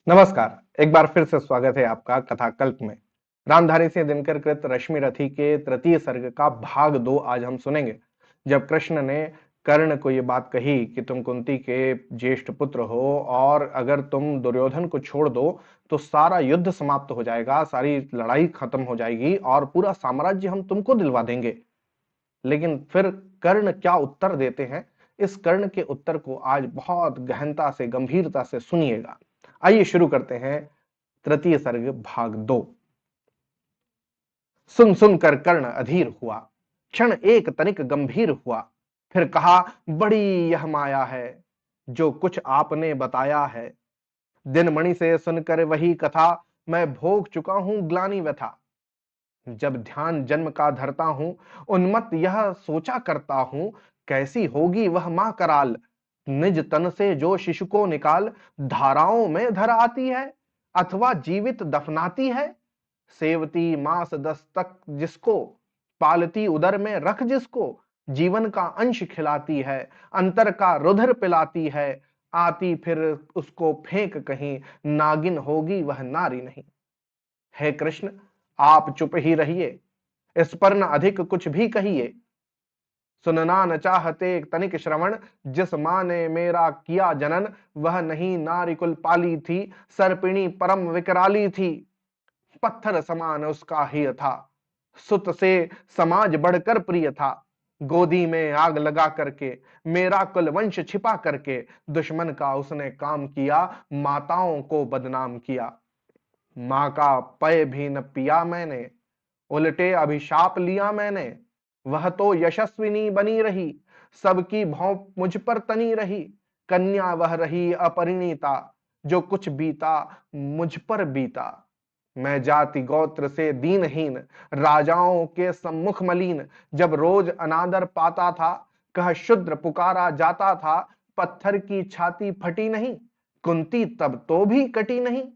नमस्कार, एक बार फिर से स्वागत है आपका कथाकल्प में। रामधारी सिंह दिनकर कृत रश्मि रथी के तृतीय सर्ग का भाग 2 आज हम सुनेंगे। जब कृष्ण ने कर्ण को ये बात कही कि तुम कुंती के ज्येष्ठ पुत्र हो और अगर तुम दुर्योधन को छोड़ दो तो सारा युद्ध समाप्त हो जाएगा, सारी लड़ाई खत्म हो जाएगी और पूरा साम्राज्य हम तुमको दिलवा देंगे। लेकिन फिर कर्ण क्या उत्तर देते हैं, इस कर्ण के उत्तर को आज बहुत गहनता से, गंभीरता से सुनिएगा। आइए शुरू करते हैं तृतीय सर्ग भाग 2। सुन सुनकर कर्ण अधीर हुआ, क्षण एक तनिक गंभीर हुआ, फिर कहा बड़ी यह माया है जो कुछ आपने बताया है। दिनमणि से सुनकर वही कथा मैं भोग चुका हूं ग्लानि व्यथा। जब ध्यान जन्म का धरता हूं उन्मत्त यह सोचा करता हूं कैसी होगी वह मां कराल। निज तन से जो शिशु को निकाल धाराओं में धर आती है अथवा जीवित दफनाती है। सेवती मास दस्तक जिसको पालती उदर में रख जिसको जीवन का अंश खिलाती है अंतर का रुधिर पिलाती है। आती फिर उसको फेंक कहीं नागिन होगी वह नारी नहीं। हे कृष्ण आप चुप ही रहिए, इस पर न अधिक कुछ भी कहिए। सुनना न चाहते तनिक श्रवण, जिस मां ने मेरा किया जनन वह नहीं नारी कुल पाली थी, सर्पिणी परम विकराली थी। पत्थर समान उसका ही था, सुत से समाज बढ़कर प्रिय था। गोदी में आग लगा करके मेरा कुल वंश छिपा करके दुश्मन का उसने काम किया, माताओं को बदनाम किया। मां का पय भी न पिया मैंने, उल्टे अभिशाप लिया मैंने। वह तो यशस्विनी बनी रही, सबकी भौं मुझ पर तनी रही। कन्या वह रही अपरिणीता, जो कुछ बीता मुझ पर बीता। मैं जाति गोत्र से दीनहीन, राजाओं के सम्मुख मलीन। जब रोज अनादर पाता था, कह शूद्र पुकारा जाता था। पत्थर की छाती फटी नहीं, कुंती तब तो भी कटी नहीं।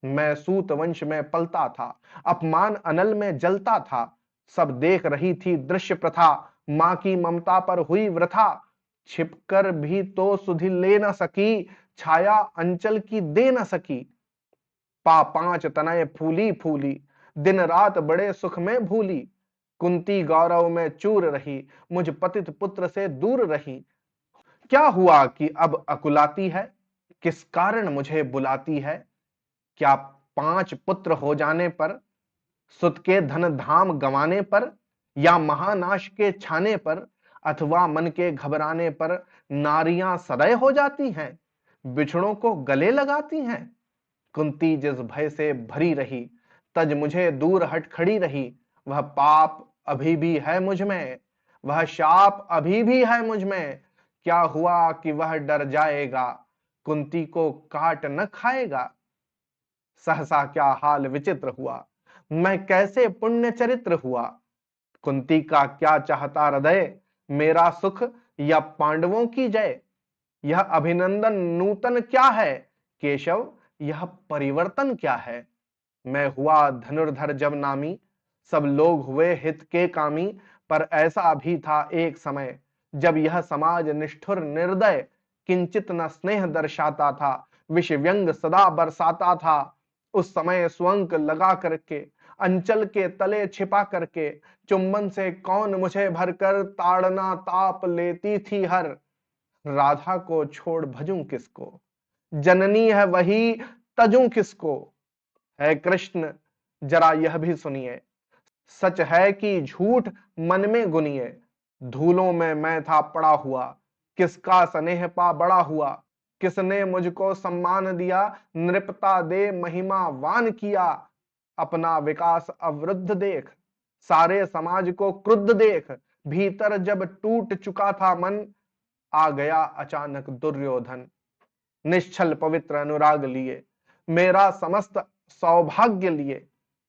मैं सूत वंश में पलता था, अपमान अनल में जलता था। सब देख रही थी दृश्य प्रथा, मां की ममता पर हुई वृथा। छिपकर भी तो सुधि ले न सकी, छाया अंचल की दे न सकी। पा पांच तनय फूली फूली, दिन रात बड़े सुख में भूली। कुंती गौरव में चूर रही, मुझ पतित पुत्र से दूर रही। क्या हुआ कि अब अकुलाती है, किस कारण मुझे बुलाती है। क्या 5 पुत्र हो जाने पर, सुत के धन धाम गंवाने पर, या महानाश के छाने पर, अथवा मन के घबराने पर नारियां सदै हो जाती हैं, बिछड़ों को गले लगाती हैं। कुंती जिस भय से भरी रही, तज मुझे दूर हट खड़ी रही। वह पाप अभी भी है मुझ में, वह शाप अभी भी है मुझ में। क्या हुआ कि वह डर जाएगा, कुंती को काट न खाएगा। सहसा क्या हाल विचित्र हुआ, मैं कैसे पुण्य चरित्र हुआ। कुंती का क्या चाहता हृदय, मेरा सुख या पांडवों की जय। यह अभिनंदन नूतन क्या है, केशव यह परिवर्तन क्या है। मैं हुआ धनुर्धर जब नामी, सब लोग हुए हित के कामी। पर ऐसा भी था एक समय, जब यह समाज निष्ठुर निर्दय किंचित न स्नेह दर्शाता था, विष व्यंग सदा बरसाता था। उस समय स्वंक लगा करके, अंचल के तले छिपा करके, चुंबन से कौन मुझे भरकर ताड़ना ताप लेती थी हर। राधा को छोड़ भजूं किसको, जननी है वही तजूं किसको। है कृष्ण जरा यह भी सुनिए, सच है कि झूठ मन में गुनिए। धूलों में मैं था पड़ा हुआ, किसका स्नेह पा बड़ा हुआ। किसने मुझको सम्मान दिया, नृपता दे महिमा वान किया। अपना विकास अवरुद्ध देख, सारे समाज को क्रुद्ध देख। भीतर जब टूट चुका था मन, आ गया अचानक दुर्योधन। निश्चल पवित्र अनुराग लिए, मेरा समस्त सौभाग्य लिए।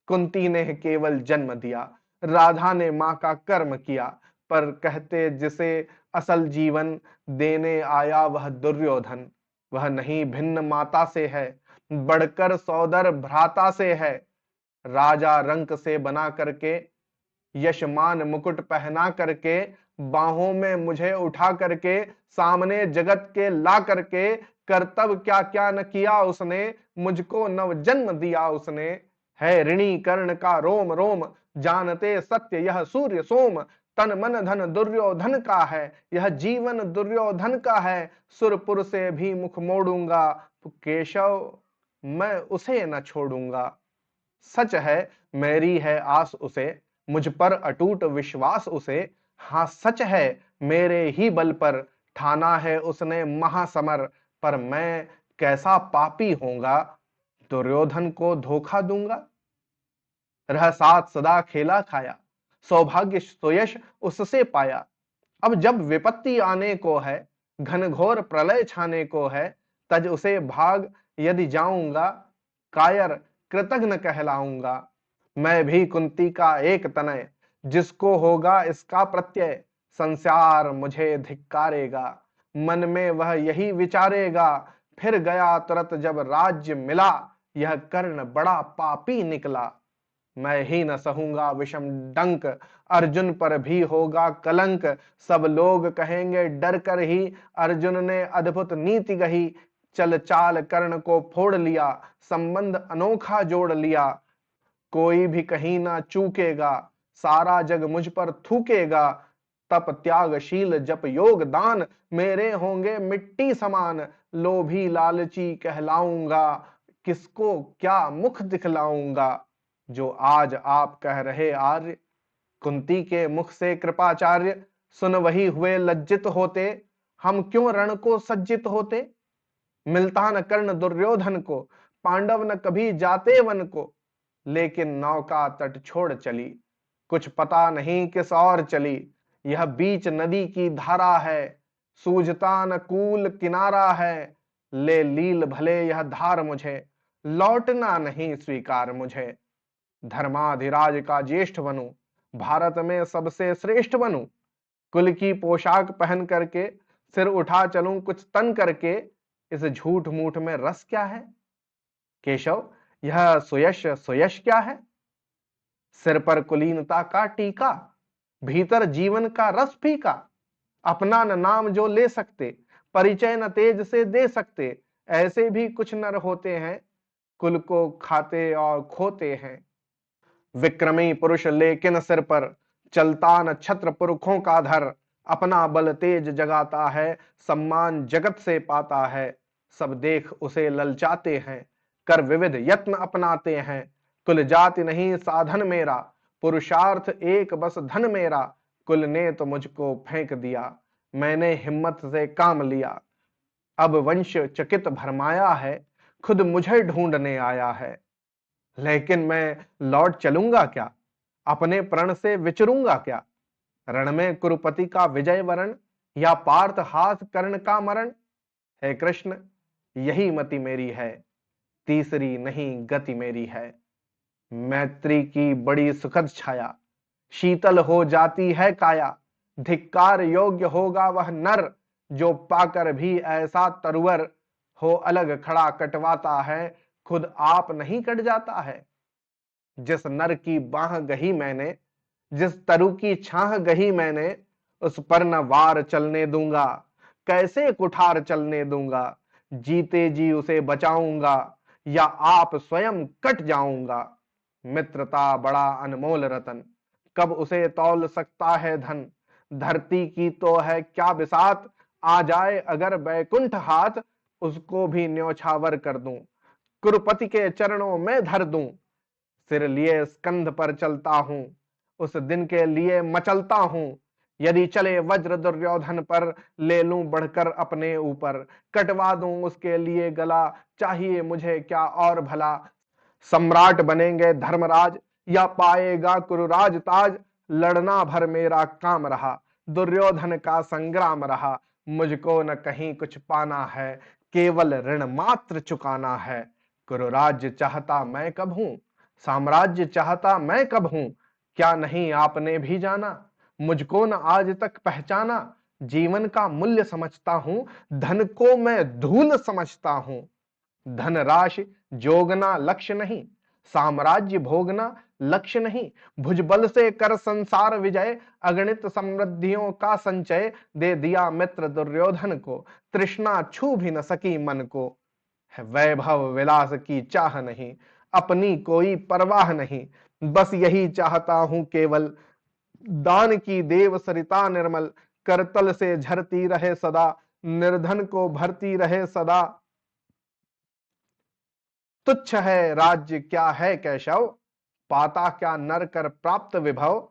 कुंती ने केवल जन्म दिया, राधा ने मां का कर्म किया। पर कहते जिसे असल जीवन देने आया वह दुर्योधन। वह नहीं भिन्न माता से है, बढ़कर सौदर भ्राता से है। राजा रंक से बना करके यशमान मुकुट पहना करके, बाहों में मुझे उठा करके, सामने जगत के ला करके, कर्तव्य क्या क्या न किया उसने, मुझको नव जन्म दिया उसने। है ऋणी कर्ण का रोम रोम, जानते सत्य यह सूर्य सोम। तन मन धन दुर्योधन का है, यह जीवन दुर्योधन का है। सुरपुर से भी मुख मोड़ूंगा, केशव मैं उसे न छोड़ूंगा। सच है मेरी है आस उसे, मुझ पर अटूट विश्वास उसे। हाँ सच है मेरे ही बल पर, ठाना है उसने महासमर। पर मैं कैसा पापी होऊंगा, दुर्योधन को धोखा दूंगा। रह साथ सदा खेला खाया, सौभाग्य सुयश उससे पाया। अब जब विपत्ति आने को है, घनघोर प्रलय छाने को है, तज उसे भाग यदि जाऊंगा, कायर कृतघ्न कहलाऊंगा। मैं भी कुंती का एक तनय, जिसको होगा इसका प्रत्यय, संसार मुझे धिक्कारेगा। मन में वह यही विचारेगा, फिर गया तुरंत जब राज्य मिला, यह कर्ण बड़ा पापी निकला। मैं ही न सहूंगा विषम डंक, अर्जुन पर भी होगा कलंक। सब लोग कहेंगे डर कर ही, अर्जुन ने अद्भुत नीति गही। चल चाल कर्ण को फोड़ लिया, संबंध अनोखा जोड़ लिया। कोई भी कहीं ना चूकेगा, सारा जग मुझ पर थूकेगा। तप त्यागशील जप योग दान, मेरे होंगे मिट्टी समान। लोभी लालची कहलाऊंगा, किसको क्या मुख दिखलाऊंगा। जो आज आप कह रहे आर्य, कुंती के मुख से कृपाचार्य, सुन वही हुए लज्जित होते। हम क्यों रण को सज्जित होते। मिलता न कर्ण दुर्योधन को, पांडव न कभी जाते वन को। लेकिन नौका तट छोड़ चली, कुछ पता नहीं किस और चली। यह बीच नदी की धारा है, सूझता न कूल किनारा है। ले लील भले यह धार मुझे, लौटना नहीं स्वीकार मुझे। धर्माधिराज का ज्येष्ठ बनूं, भारत में सबसे श्रेष्ठ बनूं। कुल की पोशाक पहन करके, सिर उठा चलूं कुछ तन करके। इस झूठ मूठ में रस क्या है केशव, यह सुयश सुयश क्या है। सिर पर कुलीनता का टीका, भीतर जीवन का रस फीका। अपना न नाम जो ले सकते, परिचय न तेज से दे सकते। ऐसे भी कुछ नर होते हैं, कुल को खाते और खोते हैं। विक्रमी पुरुष लेकिन सिर पर, चलता न छत्र पुरखों का धर। अपना बल तेज जगाता है, सम्मान जगत से पाता है। सब देख उसे ललचाते हैं, कर विविध यत्न अपनाते हैं। कुल जाति नहीं साधन मेरा, पुरुषार्थ एक बस धन मेरा। कुल ने तो मुझको फेंक दिया, मैंने हिम्मत से काम लिया। अब वंश चकित भरमाया है, खुद मुझे ढूंढने आया है। लेकिन मैं लौट चलूंगा क्या, अपने प्रण से विचरूंगा क्या। रण में कुरुपति का विजय वरण, या पार्थ हाथ कर्ण का मरण। हे कृष्ण यही मति मेरी है, तीसरी नहीं गति मेरी है। मैत्री की बड़ी सुखद छाया, शीतल हो जाती है काया। धिक्कार योग्य होगा वह नर, जो पाकर भी ऐसा तरुवर। हो अलग खड़ा कटवाता है, खुद आप नहीं कट जाता है। जिस नर की बाह गही मैंने, जिस तरु की छाह गही मैंने। उस पर न वार चलने दूंगा, कैसे कुठार चलने दूंगा। जीते जी उसे बचाऊंगा, या आप स्वयं कट जाऊंगा। मित्रता बड़ा अनमोल रतन, कब उसे तौल सकता है धन। धरती की तो है क्या बिसात, आ जाए अगर बैकुंठ हाथ। उसको भी न्योछावर कर दूं, कुरुपति के चरणों में धर दूं। सिर लिए स्कंध पर चलता हूं, उस दिन के लिए मचलता हूं। यदि चले वज्र दुर्योधन पर, ले लूं बढ़कर अपने ऊपर। कटवा दूं उसके लिए गला, चाहिए मुझे क्या और भला। सम्राट बनेंगे धर्मराज, या पाएगा कुरुराज ताज। लड़ना भर मेरा काम रहा, दुर्योधन का संग्राम रहा। मुझको न कहीं कुछ पाना है, केवल ऋण मात्र चुकाना है। कुरुराज्य चाहता मैं कब हूं, साम्राज्य चाहता मैं कब हूं। क्या नहीं आपने भी जाना, मुझको न आज तक पहचाना। जीवन का मूल्य समझता हूं, धन को मैं धूल समझता हूं। धन राशि जोगना लक्ष्य नहीं, साम्राज्य भोगना लक्ष्य नहीं, भुजबल से कर संसार विजय, अगणित समृद्धियों का संचय, दे दिया मित्र दुर्योधन को, तृष्णा छू भी न सकी मन को। है वैभव विलास की चाह नहीं, अपनी कोई परवाह नहीं, बस यही चाहता हूं केवल, दान की देव सरिता निर्मल, करतल से झरती रहे सदा, निर्धन को भरती रहे सदा। तुच्छ है राज्य क्या है कैशव, पाता क्या नर कर प्राप्त विभव,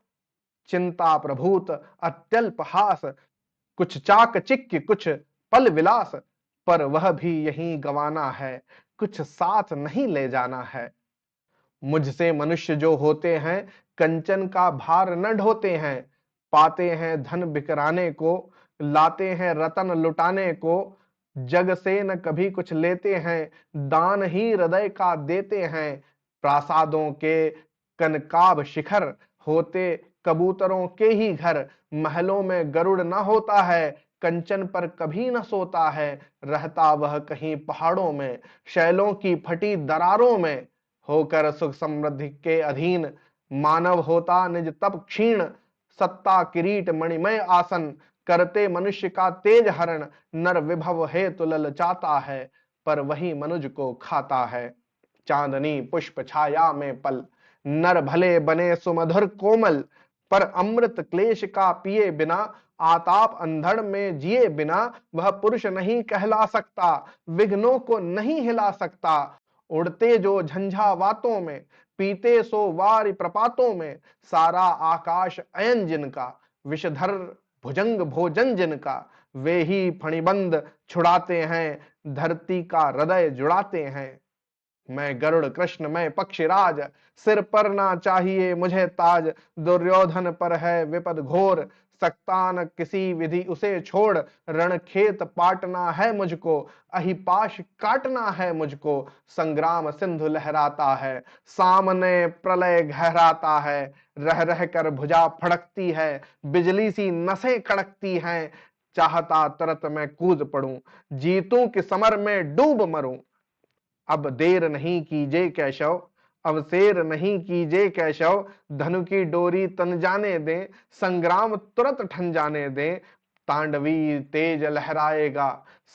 चिंता प्रभूत अत्यल्प हास, कुछ चाक चिक्य कुछ पल विलास, पर वह भी यहीं गवाना है, कुछ साथ नहीं ले जाना है। मुझसे मनुष्य जो होते हैं, कंचन का भार न ढोते हैं, पाते हैं धन बिकराने को, लाते हैं रतन लुटाने को, जग से न कभी कुछ लेते हैं, दान ही हृदय का देते हैं। प्रासादों के कनकाब शिखर होते, कबूतरों के ही घर, महलों में गरुड़ न होता है, कंचन पर कभी न सोता है, रहता वह कहीं पहाड़ों में, शैलों की फटी दरारों में, होकर सुख समृद्धि के अधीन, मानव होता निज तप क्षीण, सत्ता किरीट मणिमय आसन, करते मनुष्य का तेज हरण, नर विभव हेतु ललचाता है, पर वही मनुज को खाता है। चांदनी पुष्प छाया में पल, नर भले बने सुमधुर कोमल, पर अमृत क्लेश का पिए बिना, आताप अंधड़ में जिए बिना, वह पुरुष नहीं कहला सकता, विघ्नों को नहीं हिला सकता। उड़ते जो झंझावातों में, पीते सो वारि प्रपातों में, सारा आकाश अयन जिनका, विषधर भुजंग भोजन जिनका, वे ही फणिबंद छुड़ाते हैं, धरती का हृदय जुड़ाते हैं। मैं गरुड़ कृष्ण मैं पक्षीराज, सिर पर ना चाहिए मुझे ताज, दुर्योधन पर है विपद घोर, सकता न किसी विधि उसे छोड़, रणखेत पाटना है मुझको, अहिपाश काटना है मुझको, संग्राम सिंधु लहराता है, सामने प्रलय गहराता है, रह रह कर भुजा फड़कती है, बिजली सी नसें कड़कती हैं, चाहता तरत मैं कूद पड़ूं, जीतूं कि समर में डूब मरूं। अब देर नहीं कीजे कैशव, अब शेर नहीं कीजे कैशव, धनु की डोरी तन जाने दे, संग्राम तुरंत ठन जाने दे, तांडवी तेज लहराएगा,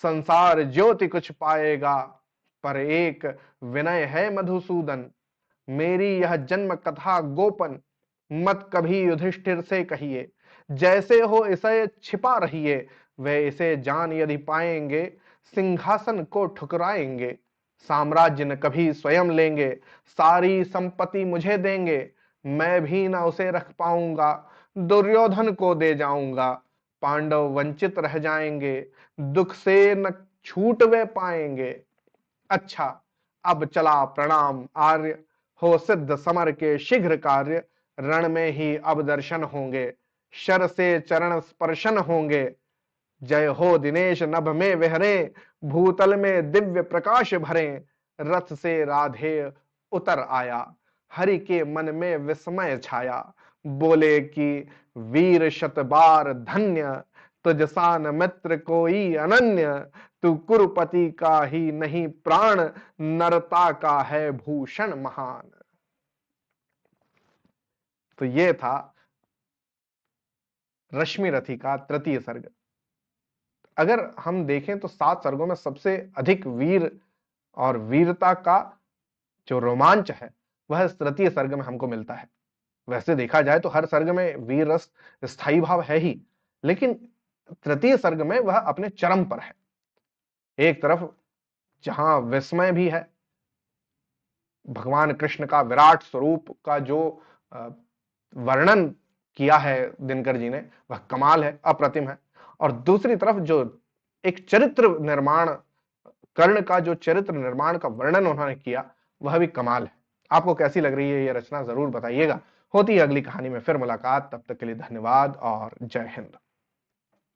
संसार ज्योति कुछ पाएगा। पर एक विनय है मधुसूदन, मेरी यह जन्म कथा गोपन, मत कभी युधिष्ठिर से कहिए, जैसे हो इसे छिपा रहिए, वे इसे जान यदि पाएंगे, सिंहासन को ठुकराएंगे, साम्राज्य न कभी स्वयं लेंगे, सारी संपत्ति मुझे देंगे, मैं भी न उसे रख पाऊंगा, दुर्योधन को दे जाऊंगा, पांडव वंचित रह जाएंगे, दुख से न छूट वे पाएंगे। अच्छा अब चला प्रणाम आर्य, हो सिद्ध समर के शीघ्र कार्य, रण में ही अब दर्शन होंगे, शर से चरण स्पर्शन होंगे। जय हो दिनेश नभ में विहरे, भूतल में दिव्य प्रकाश भरे, रथ से राधे उतर आया, हरि के मन में विस्मय छाया, बोले कि वीर शतबार धन्य, तुझ सान मित्र कोई अनन्य, तू कुरुपति का ही नहीं प्राण, नरता का है भूषण महान। तो ये था रश्मि रथी का तृतीय सर्ग। अगर हम देखें तो 7 सर्गों में सबसे अधिक वीर और वीरता का जो रोमांच है वह इस तृतीय सर्ग में हमको मिलता है। वैसे देखा जाए तो हर सर्ग में वीर रस स्थायी भाव है ही, लेकिन तृतीय सर्ग में वह अपने चरम पर है। एक तरफ जहां विस्मय भी है, भगवान कृष्ण का विराट स्वरूप का जो वर्णन किया है दिनकर जी ने, वह कमाल है, अप्रतिम है। और दूसरी तरफ जो एक चरित्र निर्माण, कर्ण का जो चरित्र निर्माण का वर्णन उन्होंने किया, वह भी कमाल है। आपको कैसी लग रही है ये रचना, जरूर बताइएगा। होती है अगली कहानी में फिर मुलाकात, तब तक के लिए धन्यवाद और जय हिंद।